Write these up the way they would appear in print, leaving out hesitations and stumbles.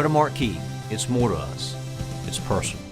But a marquee, it's more to us. It's personal.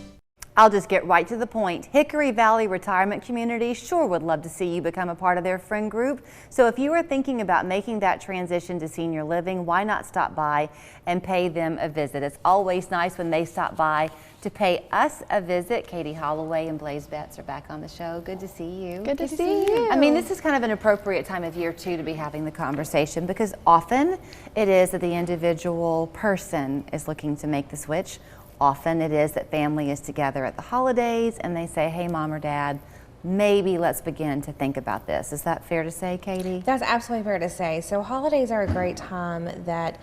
I'll just get right to the point. Hickory Valley Retirement Community sure would love to see you become a part of their friend group. So if you are thinking about making that transition to senior living, why not stop by and pay them a visit? It's always nice when they stop by to pay us a visit. Katie Holloway and Blaze Betts are back on the show. Good to see you. Good to see you. I mean, this is kind of an appropriate time of year too to be having the conversation, because often it is that the individual person is looking to make the switch. Often it is that family is together at the holidays and they say, hey, mom or dad, maybe let's begin to think about this. Is that fair to say, Katie? That's absolutely fair to say. So holidays are a great time that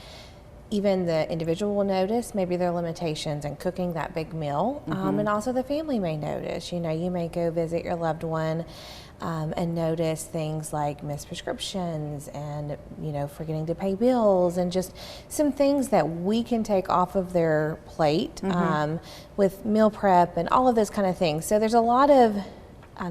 even the individual will notice maybe their limitations in cooking that big meal, and also the family may notice. You know, you may go visit your loved one and notice things like missed prescriptions and, you know, forgetting to pay bills and just some things that we can take off of their plate with meal prep and all of those kind of things. So there's a lot of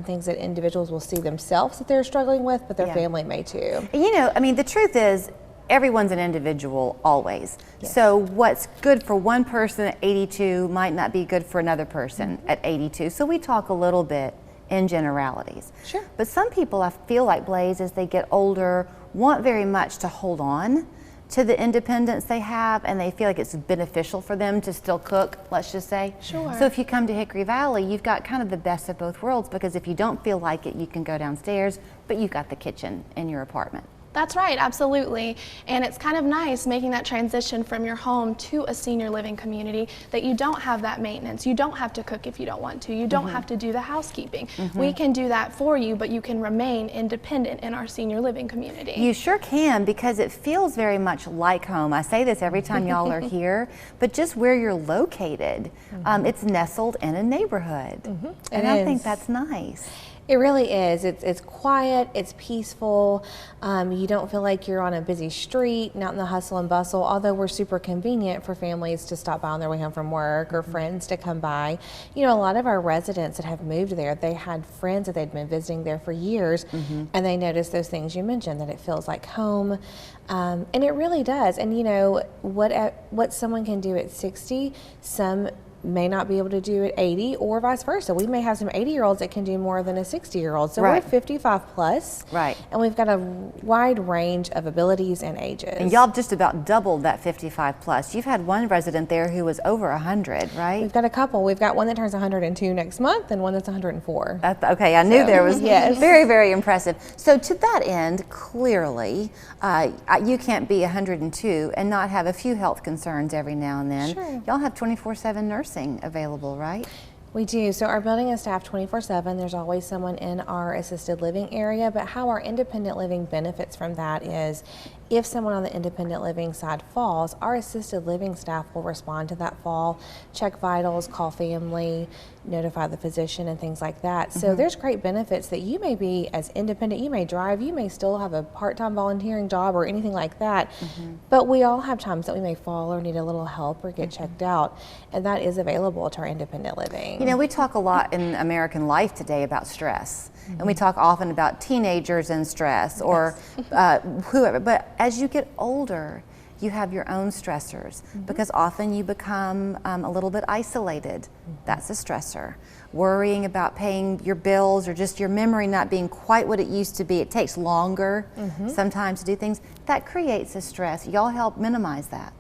things that individuals will see themselves that they're struggling with, but their family may too. You know, I mean, the truth is, everyone's an individual always. Yes. So what's good for one person at 82 might not be good for another person at 82. So we talk a little bit in generalities. Sure. But some people, I feel like, Blaze, as they get older, want very much to hold on to the independence they have, and they feel like it's beneficial for them to still cook, let's just say. Sure. So if you come to Hickory Valley, you've got kind of the best of both worlds, because if you don't feel like it, you can go downstairs, but you've got the kitchen in your apartment. That's right, absolutely. And it's kind of nice making that transition from your home to a senior living community, that you don't have that maintenance. You don't have to cook if you don't want to. You don't have to do the housekeeping. We can do that for you, but you can remain independent in our senior living community. You sure can, because it feels very much like home. I say this every time y'all are here, but just where you're located, it's nestled in a neighborhood. And I think that's nice. It really is. It's quiet, it's peaceful. You don't feel like you're on a busy street, not in the hustle and bustle, although we're super convenient for families to stop by on their way home from work or friends to come by. You know, a lot of our residents that have moved there, they had friends that they'd been visiting there for years, and they noticed those things you mentioned, that it feels like home. And it really does. And you know, what someone can do at 60, some may not be able to do at 80, or vice versa. We may have some 80-year-olds that can do more than a 60-year-old. So we're 55 plus, and we've got a wide range of abilities and ages. And y'all just about doubled that 55 plus. You've had one resident there who was over 100, right? We've got a couple. We've got one that turns 102 next month and one that's 104. Okay, I knew there was yes. Very, very impressive. So to that end, clearly, you can't be 102 and not have a few health concerns every now and then. Sure. Y'all have 24/7 nursing available, right? We do. So our building is staffed 24/7. There's always someone in our assisted living area, but how our independent living benefits from that is, if someone on the independent living side falls, our assisted living staff will respond to that fall, check vitals, call family, notify the physician, and things like that. So there's great benefits that you may be as independent, you may drive, you may still have a part-time volunteering job or anything like that, but we all have times that we may fall or need a little help or get checked out, and that is available to our independent living. You know, we talk a lot in American life today about stress, and we talk often about teenagers and stress, or whoever, but as you get older, you have your own stressors, because often you become a little bit isolated. That's a stressor. Worrying about paying your bills, or just your memory not being quite what it used to be. It takes longer sometimes to do things. That creates a stress. Y'all help minimize that.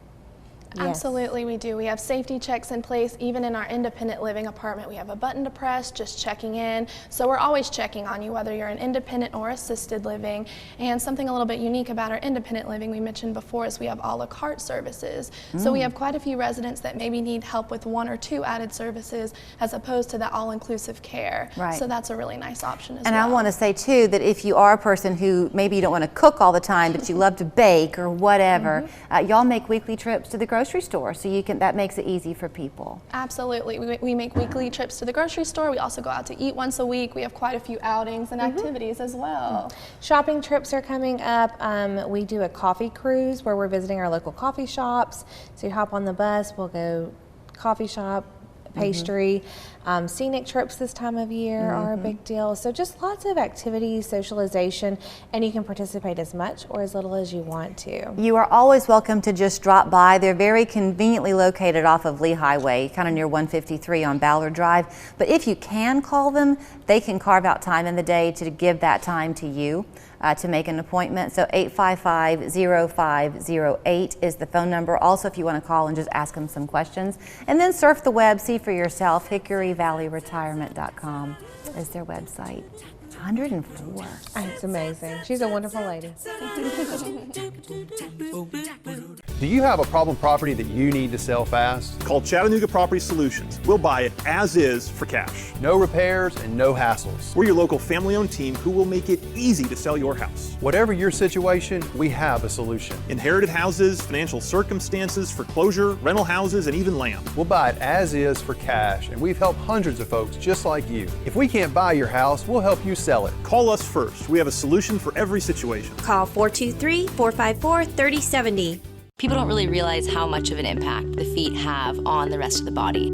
Yes. Absolutely, we do. We have safety checks in place. Even in our independent living apartment, we have a button to press, just checking in. So we're always checking on you, whether you're an independent or assisted living. And something a little bit unique about our independent living we mentioned before is we have a la carte services. So we have quite a few residents that maybe need help with one or two added services, as opposed to that all-inclusive care. Right. So that's a really nice option as And well. I want to say too that if you are a person who maybe you don't want to cook all the time, but you love to bake or whatever, y'all make weekly trips to the grocery store, so you can, that makes it easy for people. Absolutely. We make weekly trips to the grocery store. We also go out to eat once a week. We have quite a few outings and activities as well. Shopping trips are coming up. We do a coffee cruise where we're visiting our local coffee shops. So you hop on the bus, we'll go coffee shop, pastry. Scenic trips this time of year are a big deal. So just lots of activities, socialization, and you can participate as much or as little as you want to. You are always welcome to just drop by. They're very conveniently located off of Lee Highway, kind of near 153 on Ballard Drive. But if you can call them, they can carve out time in the day to give that time to you to make an appointment. So 855-0508 is the phone number. Also, if you want to call and just ask them some questions. And then surf the web, see for yourself. HickoryValleyRetirement.com is their website. 104. It's amazing. She's a wonderful lady. Do you have a problem property that you need to sell fast? Call Chattanooga Property Solutions. We'll buy it as is for cash. No repairs and no hassles. We're your local family-owned team who will make it easy to sell your house. Whatever your situation, we have a solution. Inherited houses, financial circumstances, foreclosure, rental houses, and even land. We'll buy it as is for cash, and we've helped hundreds of folks just like you. If we can't buy your house, we'll help you sell it. Call us first. We have a solution for every situation. Call 423-454-3070. People don't really realize how much of an impact the feet have on the rest of the body.